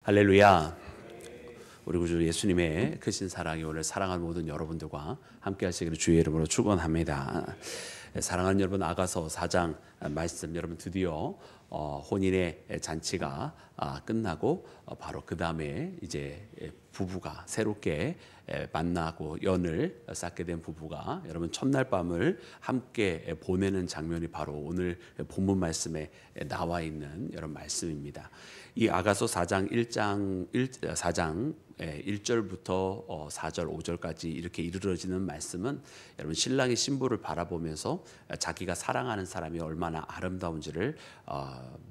할렐루야. 우리 구주 예수님의 크신 사랑이 오늘 사랑하는 모든 여러분들과 함께 하시기를 주의 이름으로 축원합니다. 사랑하는 여러분, 아가서 4장 말씀, 여러분 드디어 혼인의 잔치가 끝나고 바로 그 다음에 이제 부부가 새롭게 만나고 연을 쌓게 된 부부가 여러분 첫날 밤을 함께 보내는 장면이 바로 오늘 본문 말씀에 나와 있는 여러분 말씀입니다. 이 아가서 4장 1절부터 4절 5절까지 이렇게 이르러지는 말씀은 여러분 신랑이 신부를 바라보면서 자기가 사랑하는 사람이 얼마나 아름다운지를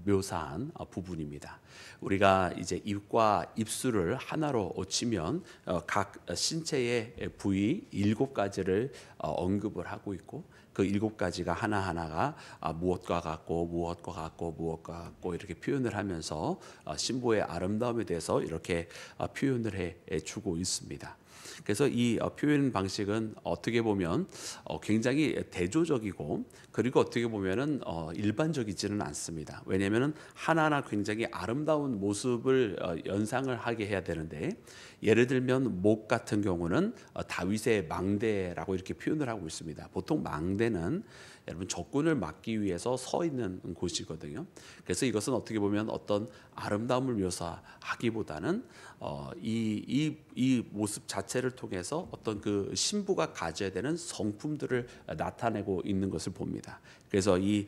묘사한 부분입니다. 우리가 이제 입과 입술을 하나로 치면 각 신체의 부위 7가지를 언급을 하고 있고 그 7가지가 하나하나가 무엇과 같고 무엇과 같고 무엇과 같고 이렇게 표현을 하면서 신부의 아름다움에 대해서 이렇게 표현을 해주고 있습니다. 그래서 이 표현 방식은 어떻게 보면 굉장히 대조적이고 그리고 어떻게 보면은 일반적이지는 않습니다. 왜냐하면 하나하나 굉장히 아름다운 모습을 연상을 하게 해야 되는데, 예를 들면 목 같은 경우는 다윗의 망대라고 이렇게 표현을 하고 있습니다. 보통 망대는 여러분 적군을 막기 위해서 서 있는 곳이거든요. 그래서 이것은 어떻게 보면 어떤 아름다움을 묘사하기보다는 이 모습 자체를 통해서 어떤 그 신부가 가져야 되는 성품들을 나타내고 있는 것을 봅니다. 그래서 이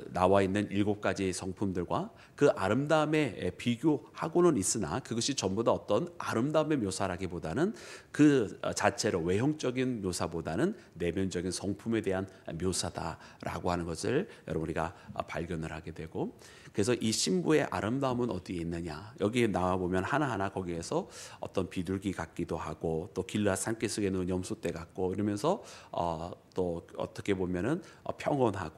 나와 있는 7가지 성품들과 그 아름다움에 비교하고는 있으나 그것이 전부 다 어떤 아름다움의 묘사라기보다는 그 자체로 외형적인 묘사보다는 내면적인 성품에 대한 묘사다라고 하는 것을 여러분 우리가 발견을 하게 되고, 그래서 이 신부의 아름다움은 어디에 있느냐, 여기에 나와 보면 하나하나 거기에서 어떤 비둘기 같기도 하고 또 길라 산길 속에 있는 염소떼 같고 이러면서 또 어떻게 보면은 평온하고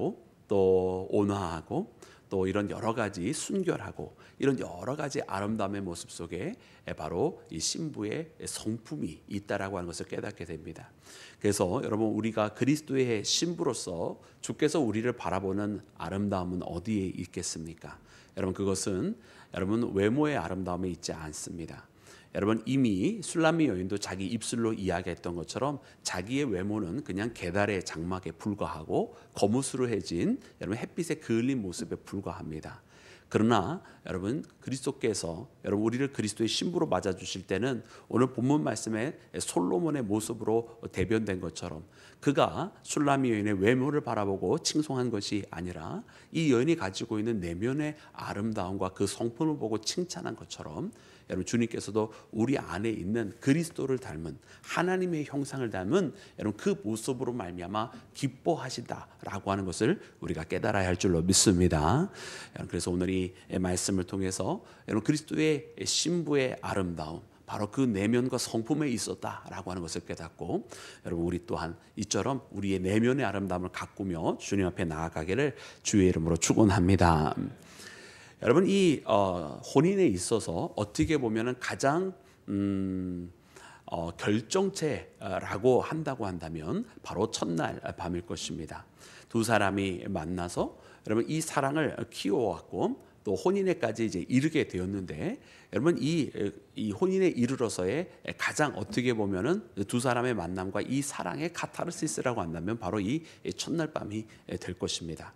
또 온화하고 또 이런 여러 가지 순결하고 이런 여러 가지 아름다움의 모습 속에 바로 이 신부의 성품이 있다라고 하는 것을 깨닫게 됩니다. 그래서 여러분 우리가 그리스도의 신부로서 주께서 우리를 바라보는 아름다움은 어디에 있겠습니까? 여러분 그것은 여러분 외모의 아름다움에 있지 않습니다. 여러분 이미 술람미 여인도 자기 입술로 이야기했던 것처럼 자기의 외모는 그냥 계달의 장막에 불과하고 거무스름해진 여러분 햇빛에 그을린 모습에 불과합니다. 그러나 여러분 그리스도께서 여러분 우리를 그리스도의 신부로 맞아주실 때는 오늘 본문 말씀에 솔로몬의 모습으로 대변된 것처럼 그가 술람미 여인의 외모를 바라보고 칭송한 것이 아니라 이 여인이 가지고 있는 내면의 아름다움과 그 성품을 보고 칭찬한 것처럼 여러분 주님께서도 우리 안에 있는 그리스도를 닮은 하나님의 형상을 닮은 여러분 그 모습으로 말미암아 기뻐하신다라고 하는 것을 우리가 깨달아야 할 줄로 믿습니다. 그래서 오늘 이 말씀을 통해서 여러분 그리스도의 신부의 아름다움 바로 그 내면과 성품에 있었다라고 하는 것을 깨닫고 여러분 우리 또한 이처럼 우리의 내면의 아름다움을 가꾸며 주님 앞에 나아가기를 주의 이름으로 축원합니다. 여러분 이 혼인에 있어서 어떻게 보면은 가장 결정체라고 한다고 한다면 바로 첫날 밤일 것입니다. 두 사람이 만나서 여러분 이 사랑을 키워왔고 또 혼인에까지 이제 이르게 되었는데, 여러분 이 혼인에 이르러서의 가장 어떻게 보면은 두 사람의 만남과 이 사랑의 카타르시스라고 한다면 바로 이 첫날 밤이 될 것입니다.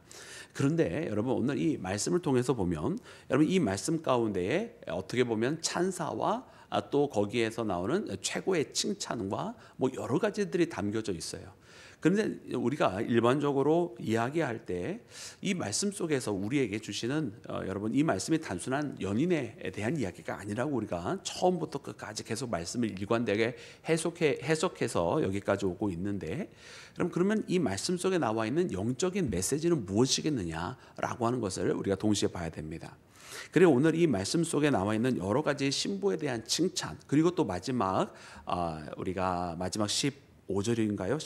그런데 여러분 오늘 이 말씀을 통해서 보면 여러분 이 말씀 가운데에 어떻게 보면 찬사와 또 거기에서 나오는 최고의 칭찬과 뭐 여러 가지들이 담겨져 있어요. 그런데 우리가 일반적으로 이야기할 때 이 말씀 속에서 우리에게 주시는 여러분 이 말씀이 단순한 연인에 대한 이야기가 아니라고 우리가 처음부터 끝까지 계속 말씀을 일관되게 해석해서 여기까지 오고 있는데, 그러면 이 말씀 속에 나와 있는 영적인 메시지는 무엇이겠느냐라고 하는 것을 우리가 동시에 봐야 됩니다. 그리고 오늘 이 말씀 속에 나와 있는 여러 가지 신부에 대한 칭찬, 그리고 또 마지막 우리가 마지막 15절인가요?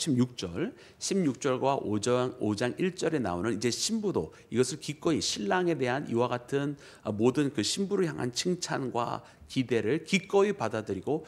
16절과 5장 1절에 나오는 이제 신부도 이것을 기꺼이 신랑에 대한 이와 같은 모든 그 신부를 향한 칭찬과 기대를 기꺼이 받아들이고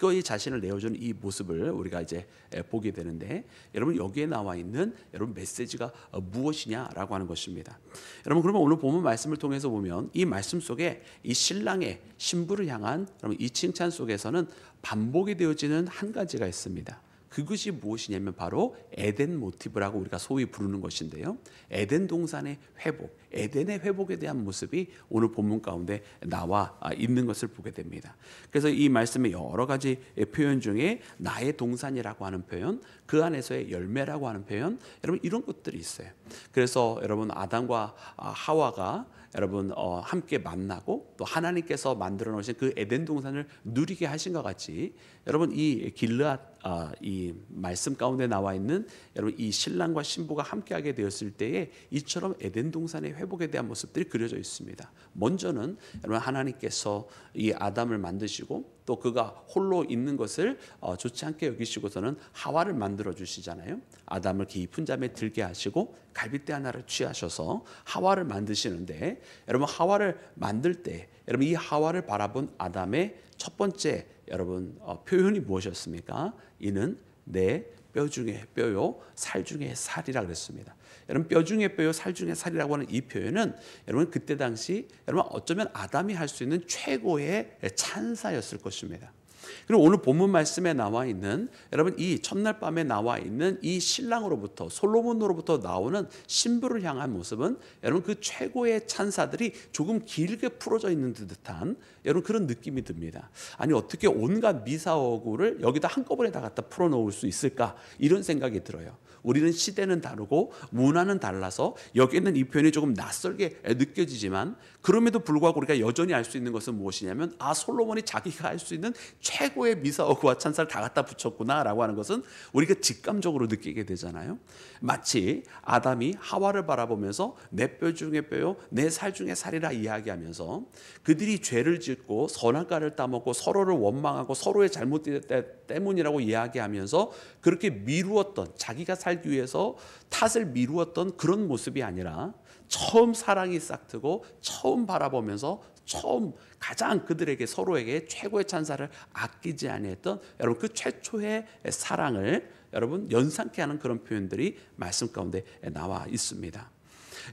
기꺼이 자신을 내어주는 이 모습을 우리가 이제 보게 되는데, 여러분 여기에 나와 있는 여러분 메시지가 무엇이냐라고 하는 것입니다. 여러분 그러면 오늘 본문 말씀을 통해서 보면 이 말씀 속에 이 신랑의 신부를 향한 여러분 이 칭찬 속에서는 반복이 되어지는 한 가지가 있습니다. 그것이 무엇이냐면 바로 에덴 모티브라고 우리가 소위 부르는 것인데요. 에덴 동산의 회복, 에덴의 회복에 대한 모습이 오늘 본문 가운데 나와 있는 것을 보게 됩니다. 그래서 이 말씀의 여러 가지 표현 중에 나의 동산이라고 하는 표현, 그 안에서의 열매라고 하는 표현, 여러분 이런 것들이 있어요. 그래서 여러분 아담과 하와가 여러분 함께 만나고 또 하나님께서 만들어 놓으신 그 에덴 동산을 누리게 하신 것 같이, 여러분 이 길르앗 이 말씀 가운데 나와 있는 여러분 이 신랑과 신부가 함께하게 되었을 때에 이처럼 에덴 동산의 회복에 대한 모습들이 그려져 있습니다. 먼저는 여러분 하나님께서 이 아담을 만드시고 또 그가 홀로 있는 것을 좋지 않게 여기시고서는 하와를 만들어 주시잖아요. 아담을 깊은 잠에 들게 하시고 갈빗대 하나를 취하셔서 하와를 만드시는데, 여러분 하와를 만들 때 여러분 이 하와를 바라본 아담의 첫 번째 여러분 표현이 무엇이었습니까? 이는 내 뼈 중에 뼈요 살 중에 살이라 그랬습니다. 여러분 뼈 중에 뼈요 살 중에 살이라고 하는 이 표현은 여러분 그때 당시 여러분 어쩌면 아담이 할 수 있는 최고의 찬사였을 것입니다. 그리고 오늘 본문 말씀에 나와 있는 여러분 이 첫날 밤에 나와 있는 이 신랑으로부터 솔로몬으로부터 나오는 신부를 향한 모습은 여러분 그 최고의 찬사들이 조금 길게 풀어져 있는 듯한 여러분 그런 느낌이 듭니다. 아니 어떻게 온갖 미사오구를 여기다 한꺼번에 다 갖다 풀어놓을 수 있을까, 이런 생각이 들어요. 우리는 시대는 다르고 문화는 달라서 여기에는 이 표현이 조금 낯설게 느껴지지만, 그럼에도 불구하고 우리가 여전히 알 수 있는 것은 무엇이냐면 솔로몬이 자기가 할 수 있는 최고의 미사오구와 찬사를 다 갖다 붙였구나라고 하는 것은 우리가 직감적으로 느끼게 되잖아요. 마치 아담이 하와를 바라보면서 내 뼈 중에 뼈요 내 살 중에 살이라 이야기하면서 그들이 죄를 짓고 선악과를 따먹고 서로를 원망하고 서로의 잘못 때문이라고 이야기하면서 그렇게 미루었던, 자기가 살기 위해서 탓을 미루었던 그런 모습이 아니라 처음 사랑이 싹트고 처음 바라보면서 처음 가장 그들에게 서로에게 최고의 찬사를 아끼지 아니했던 여러분 그 최초의 사랑을 여러분 연상케 하는 그런 표현들이 말씀 가운데 나와 있습니다.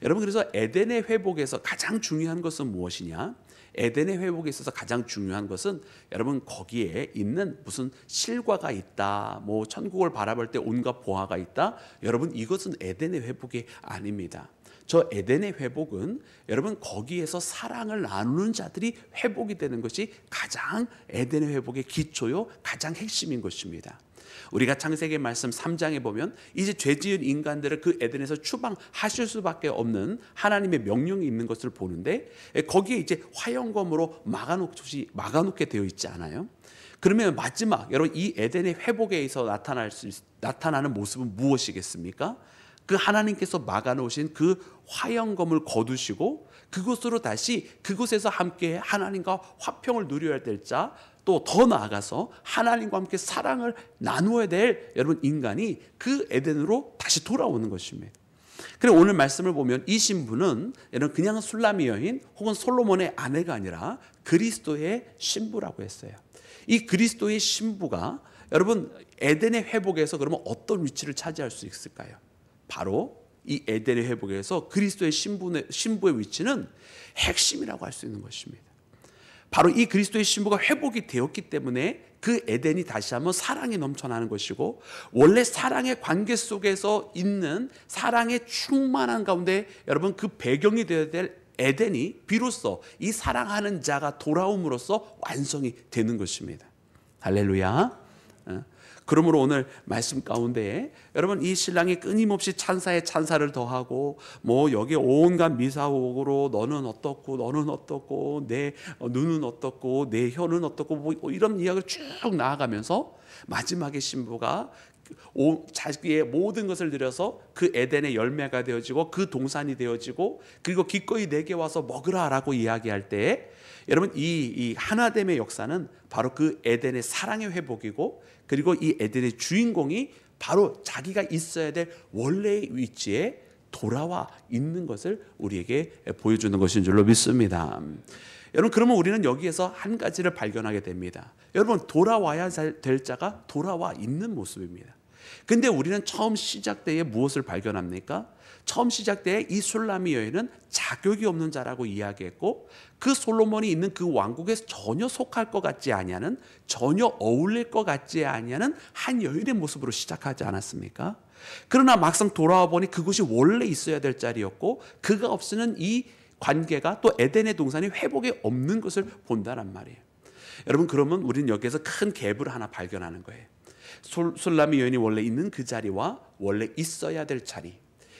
여러분 그래서 에덴의 회복에서 가장 중요한 것은 무엇이냐? 에덴의 회복에 있어서 가장 중요한 것은 여러분 거기에 있는 무슨 실과가 있다, 뭐 천국을 바라볼 때 온갖 보화가 있다, 여러분 이것은 에덴의 회복이 아닙니다. 저 에덴의 회복은 여러분 거기에서 사랑을 나누는 자들이 회복이 되는 것이 가장 에덴의 회복의 기초요 가장 핵심인 것입니다. 우리가 창세기 말씀 3장에 보면 이제 죄지은 인간들을 그 에덴에서 추방하실 수밖에 없는 하나님의 명령이 있는 것을 보는데, 거기에 이제 화영검으로 막아놓게 되어 있지 않아요? 그러면 마지막 여러분 이 에덴의 회복에 의해서 나타나는 모습은 무엇이겠습니까? 그 하나님께서 막아놓으신 그 화영검을 거두시고 그곳으로 다시 그곳에서 함께 하나님과 화평을 누려야 될 자, 또 더 나아가서 하나님과 함께 사랑을 나누어야 될 여러분 인간이 그 에덴으로 다시 돌아오는 것입니다. 그리고 오늘 말씀을 보면 이 신부는 여러분 그냥 술람이 여인 혹은 솔로몬의 아내가 아니라 그리스도의 신부라고 했어요. 이 그리스도의 신부가 여러분 에덴의 회복에서 그러면 어떤 위치를 차지할 수 있을까요? 바로 이 에덴의 회복에서 그리스도의 신부의 위치는 핵심이라고 할 수 있는 것입니다. 바로 이 그리스도의 신부가 회복이 되었기 때문에 그 에덴이 다시 한번 사랑이 넘쳐나는 것이고, 원래 사랑의 관계 속에서 있는 사랑의 충만한 가운데 여러분 그 배경이 되어야 될 에덴이 비로소 이 사랑하는 자가 돌아옴으로써 완성이 되는 것입니다. 할렐루야. 그러므로 오늘 말씀 가운데 여러분 이 신랑이 끊임없이 찬사에 찬사를 더하고 뭐 여기 온갖 미사옥으로 너는 어떻고 내 눈은 어떻고 내 혀는 어떻고 뭐 이런 이야기를 쭉 나아가면서 마지막에 신부가 자기의 모든 것을 들여서 그 에덴의 열매가 되어지고 그 동산이 되어지고 그리고 기꺼이 내게 와서 먹으라라고 이야기할 때 여러분 이 하나됨의 역사는 바로 그 에덴의 사랑의 회복이고, 그리고 이 에덴의 주인공이 바로 자기가 있어야 될 원래의 위치에 돌아와 있는 것을 우리에게 보여주는 것인 줄로 믿습니다. 여러분, 그러면 우리는 여기에서 한 가지를 발견하게 됩니다. 여러분, 돌아와야 될 자가 돌아와 있는 모습입니다. 근데 우리는 처음 시작 때에 무엇을 발견합니까? 처음 시작 때에 이 술람이 여인은 자격이 없는 자라고 이야기했고, 그 솔로몬이 있는 그 왕국에 전혀 속할 것 같지 아니하는, 전혀 어울릴 것 같지 아니하는 한 여인의 모습으로 시작하지 않았습니까? 그러나 막상 돌아와 보니 그곳이 원래 있어야 될 자리였고, 그가 없으면 이 관계가, 또 에덴의 동산이 회복에 없는 것을 본다란 말이에요. 여러분, 그러면 우리는 여기에서 큰 갭을 하나 발견하는 거예요. 술람이 여인이 원래 있는 그 자리와 원래 있어야 될 자리,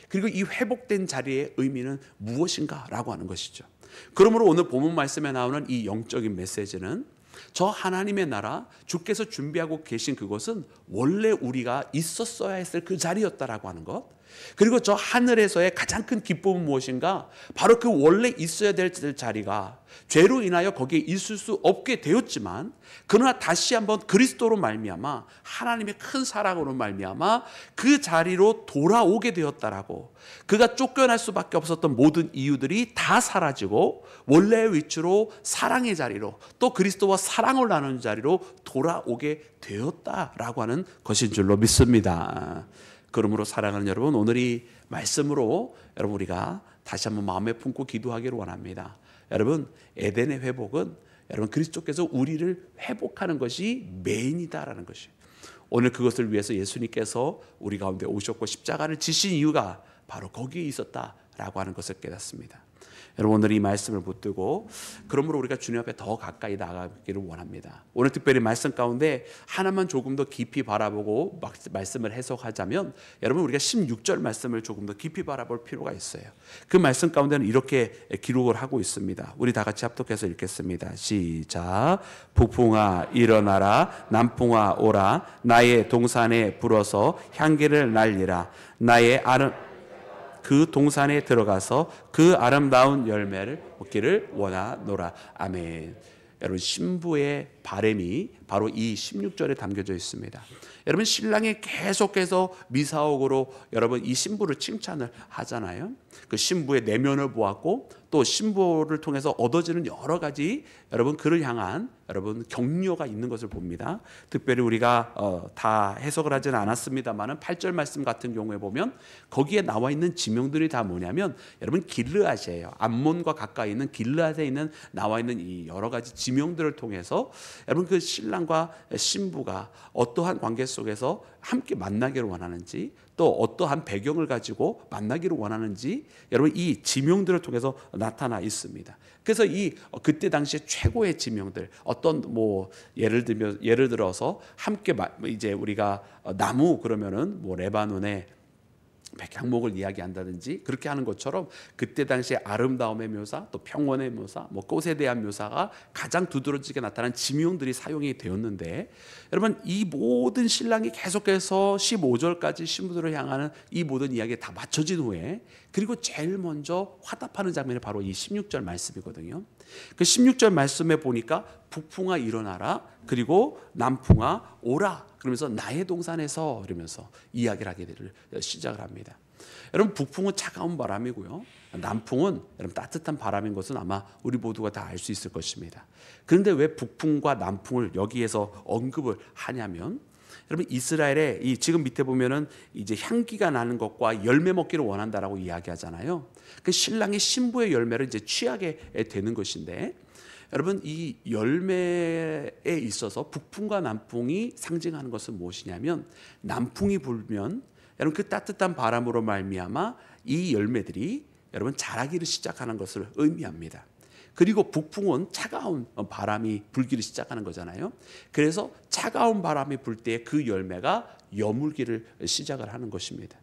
그리고 이 회복된 자리의 의미는 무엇인가 라고 하는 것이죠. 그러므로 오늘 본문 말씀에 나오는 이 영적인 메시지는, 저 하나님의 나라, 주께서 준비하고 계신 그것은 원래 우리가 있었어야 했을 그 자리였다라고 하는 것, 그리고 저 하늘에서의 가장 큰 기쁨은 무엇인가? 바로 그 원래 있어야 될 자리가 죄로 인하여 거기에 있을 수 없게 되었지만, 그러나 다시 한번 그리스도로 말미암아, 하나님의 큰 사랑으로 말미암아 그 자리로 돌아오게 되었다라고, 그가 쫓겨날 수밖에 없었던 모든 이유들이 다 사라지고 원래의 위치로, 사랑의 자리로, 또 그리스도와 사랑을 나누는 자리로 돌아오게 되었다라고 하는 것인 줄로 믿습니다. 그러므로 사랑하는 여러분, 오늘 이 말씀으로 여러분 우리가 다시 한번 마음에 품고 기도하기를 원합니다. 여러분, 에덴의 회복은 여러분 그리스도께서 우리를 회복하는 것이 메인이다라는 것이에요. 오늘 그것을 위해서 예수님께서 우리 가운데 오셨고 십자가를 지신 이유가 바로 거기에 있었다라고 하는 것을 깨닫습니다. 여러분, 오늘 이 말씀을 붙들고 그러므로 우리가 주님 앞에 더 가까이 나가기를 원합니다. 오늘 특별히 말씀 가운데 하나만 조금 더 깊이 바라보고 말씀을 해석하자면, 여러분 우리가 16절 말씀을 조금 더 깊이 바라볼 필요가 있어요. 그 말씀 가운데는 이렇게 기록을 하고 있습니다. 우리 다 같이 합독해서 읽겠습니다. 시작. 북풍아 일어나라, 남풍아 오라, 나의 동산에 불어서 향기를 날리라. 나의 그 동산에 들어가서 그 아름다운 열매를 먹기를 원하노라. 아멘. 여러분, 신부의 바람이 바로 이 16절에 담겨져 있습니다. 여러분, 신랑이 계속해서 미사옥으로 여러분 이 신부를 칭찬을 하잖아요. 그 신부의 내면을 보았고, 또 신부를 통해서 얻어지는 여러 가지 여러분 그를 향한 여러분 격려가 있는 것을 봅니다. 특별히 우리가 다 해석을 하지는 않았습니다만은 8절 말씀 같은 경우에 보면 거기에 나와 있는 지명들이 다 뭐냐면, 여러분 길르앗이에요. 암몬과 가까이 있는 길르앗에 있는 나와 있는 이 여러 가지 지명들을 통해서 여러분 그 신랑과 신부가 어떠한 관계 속에서 함께 만나기를 원하는지, 또 어떠한 배경을 가지고 만나기를 원하는지 여러분 이 지명들을 통해서 나타나 있습니다. 그래서 이 그때 당시에 최고의 지명들, 어떤 뭐 예를 들어서 함께 이제 우리가 나무 그러면은 뭐 레바논의 백향목을 이야기한다든지 그렇게 하는 것처럼, 그때 당시에 아름다움의 묘사, 또 평원의 묘사, 뭐 꽃에 대한 묘사가 가장 두드러지게 나타난 지명들이 사용이 되었는데, 여러분 이 모든 신랑이 계속해서 15절까지 신부들을 향하는 이 모든 이야기가 다 맞춰진 후에, 그리고 제일 먼저 화답하는 장면이 바로 이 16절 말씀이거든요. 그 16절 말씀에 보니까 북풍아 일어나라, 그리고 남풍아 오라, 그러면서 나의 동산에서 이러면서 이야기를 하게 되를 시작을 합니다. 여러분, 북풍은 차가운 바람이고요, 남풍은 여러분 따뜻한 바람인 것은 아마 우리 모두가 다 알 수 있을 것입니다. 그런데 왜 북풍과 남풍을 여기에서 언급을 하냐면, 여러분 이스라엘의 이 지금 밑에 보면은 이제 향기가 나는 것과 열매 먹기를 원한다라고 이야기하잖아요. 그 신랑이 신부의 열매를 이제 취하게 되는 것인데, 여러분 이 열매에 있어서 북풍과 남풍이 상징하는 것은 무엇이냐면, 남풍이 불면 여러분 그 따뜻한 바람으로 말미암아 이 열매들이 여러분 자라기를 시작하는 것을 의미합니다. 그리고 북풍은 차가운 바람이 불기를 시작하는 거잖아요. 그래서 차가운 바람이 불 때 그 열매가 여물기를 시작을 하는 것입니다.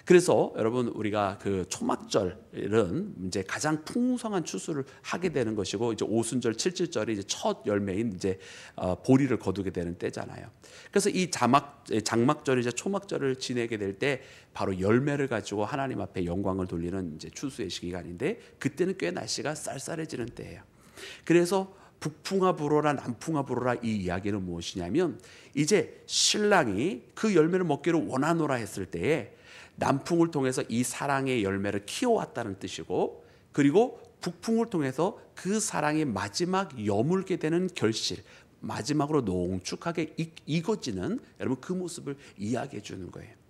그래서 여러분 우리가 그 초막절은 이제 가장 풍성한 추수를 하게 되는 것이고, 이제 오순절, 칠칠절이 이제 첫 열매인 이제 보리를 거두게 되는 때잖아요. 그래서 이 장막절, 이제 초막절을 지내게 될 때 바로 열매를 가지고 하나님 앞에 영광을 돌리는 이제 추수의 시간인데, 그때는 꽤 날씨가 쌀쌀해지는 때예요. 그래서 북풍아 불어라, 남풍아 불어라, 이 이야기는 무엇이냐면, 이제 신랑이 그 열매를 먹기를 원하노라 했을 때에 남풍을 통해서 이 사랑의 열매를 키워왔다는 뜻이고, 그리고 북풍을 통해서 그 사랑이 마지막 여물게 되는 결실, 마지막으로 농축하게 익어지는 여러분 그 모습을 이야기해 주는 거예요.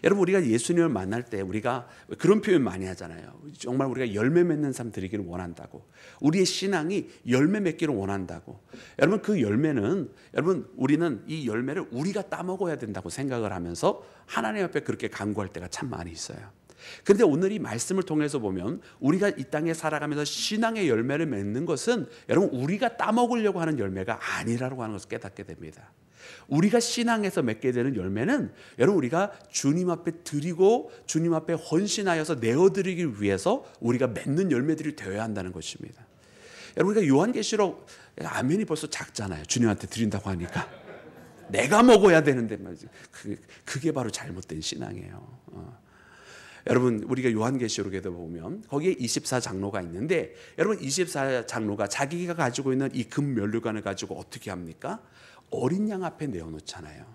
여러분 우리가 예수님을 만날 때 우리가 그런 표현 많이 하잖아요. 정말 우리가 열매 맺는 삶 드리기를 원한다고. 우리의 신앙이 열매 맺기를 원한다고. 여러분 그 열매는 여러분 우리는 이 열매를 우리가 따먹어야 된다고 생각을 하면서 하나님 앞에 그렇게 간구할 때가 참 많이 있어요. 그런데 오늘 이 말씀을 통해서 보면 우리가 이 땅에 살아가면서 신앙의 열매를 맺는 것은 여러분 우리가 따먹으려고 하는 열매가 아니라고 하는 것을 깨닫게 됩니다. 우리가 신앙에서 맺게 되는 열매는 여러분 우리가 주님 앞에 드리고 주님 앞에 헌신하여서 내어드리기 위해서 우리가 맺는 열매들이 되어야 한다는 것입니다. 여러분 우리가 요한계시록 아멘이 벌써 작잖아요. 주님한테 드린다고 하니까 내가 먹어야 되는데 말이지. 그게 바로 잘못된 신앙이에요. 여러분 우리가 요한계시록에도 보면 거기에 24장로가 있는데 여러분 24장로가 자기가 가지고 있는 이 금면류관을 가지고 어떻게 합니까? 어린 양 앞에 내어놓잖아요.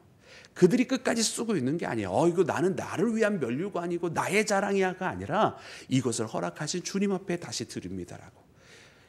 그들이 끝까지 쓰고 있는 게 아니에요. 이거 나는 나를 위한 면류관이고 나의 자랑이야가 아니라 이것을 허락하신 주님 앞에 다시 드립니다라고.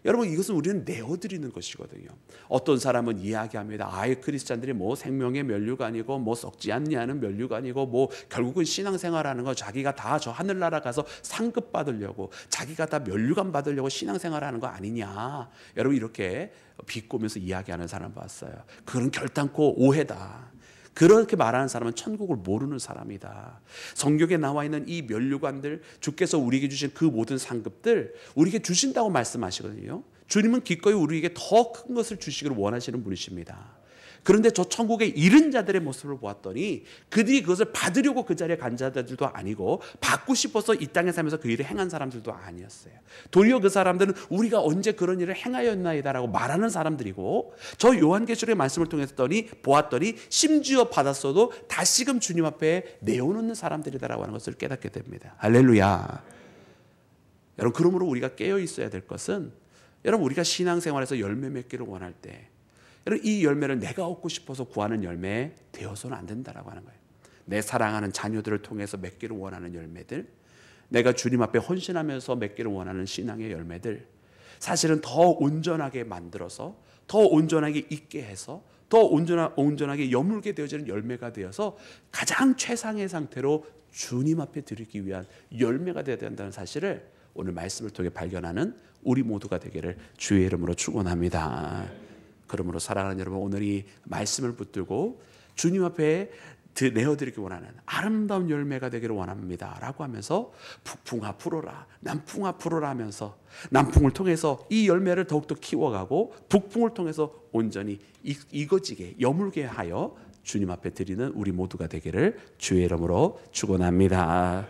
여러분 이것은 우리는 내어드리는 것이거든요. 어떤 사람은 이야기합니다. 크리스찬들이 뭐 생명의 면류관이고 뭐 썩지 않냐는 면류관이고 뭐 결국은 신앙생활하는 거 자기가 다 저 하늘나라 가서 상급 받으려고 자기가 다 면류관 받으려고 신앙생활하는 거 아니냐. 여러분 이렇게 비꼬면서 이야기하는 사람 봤어요. 그건 결단코 오해다. 그렇게 말하는 사람은 천국을 모르는 사람이다. 성경에 나와 있는 이 면류관들, 주께서 우리에게 주신 그 모든 상급들 우리에게 주신다고 말씀하시거든요. 주님은 기꺼이 우리에게 더 큰 것을 주시기를 원하시는 분이십니다. 그런데 저 천국에 이른 자들의 모습을 보았더니 그들이 그것을 받으려고 그 자리에 간 자들도 아니고 받고 싶어서 이 땅에 살면서 그 일을 행한 사람들도 아니었어요. 도리어 그 사람들은 우리가 언제 그런 일을 행하였나이다라고 말하는 사람들이고 저 요한계시록의 말씀을 통해서 보았더니 심지어 받았어도 다시금 주님 앞에 내어놓는 사람들이다라고 하는 것을 깨닫게 됩니다. 할렐루야. 여러분 그러므로 우리가 깨어 있어야 될 것은 여러분 우리가 신앙생활에서 열매 맺기를 원할 때 여러분 이 열매를 내가 얻고 싶어서 구하는 열매 되어서는 안 된다라고 하는 거예요. 내 사랑하는 자녀들을 통해서 맺기를 원하는 열매들, 내가 주님 앞에 헌신하면서 맺기를 원하는 신앙의 열매들, 사실은 더 온전하게 만들어서 더 온전하게 있게 해서 더 온전하게 여물게 되어지는 열매가 되어서 가장 최상의 상태로 주님 앞에 드리기 위한 열매가 되어야 된다는 사실을 오늘 말씀을 통해 발견하는 우리 모두가 되기를 주의 이름으로 축원합니다. 그러므로 사랑하는 여러분 오늘 이 말씀을 붙들고 주님 앞에 내어드리기 원하는 아름다운 열매가 되기를 원합니다 라고 하면서 북풍아 불어라 남풍아 불어라 하면서 남풍을 통해서 이 열매를 더욱더 키워가고 북풍을 통해서 온전히 익어지게 여물게 하여 주님 앞에 드리는 우리 모두가 되기를 주의 이름으로 축원합니다.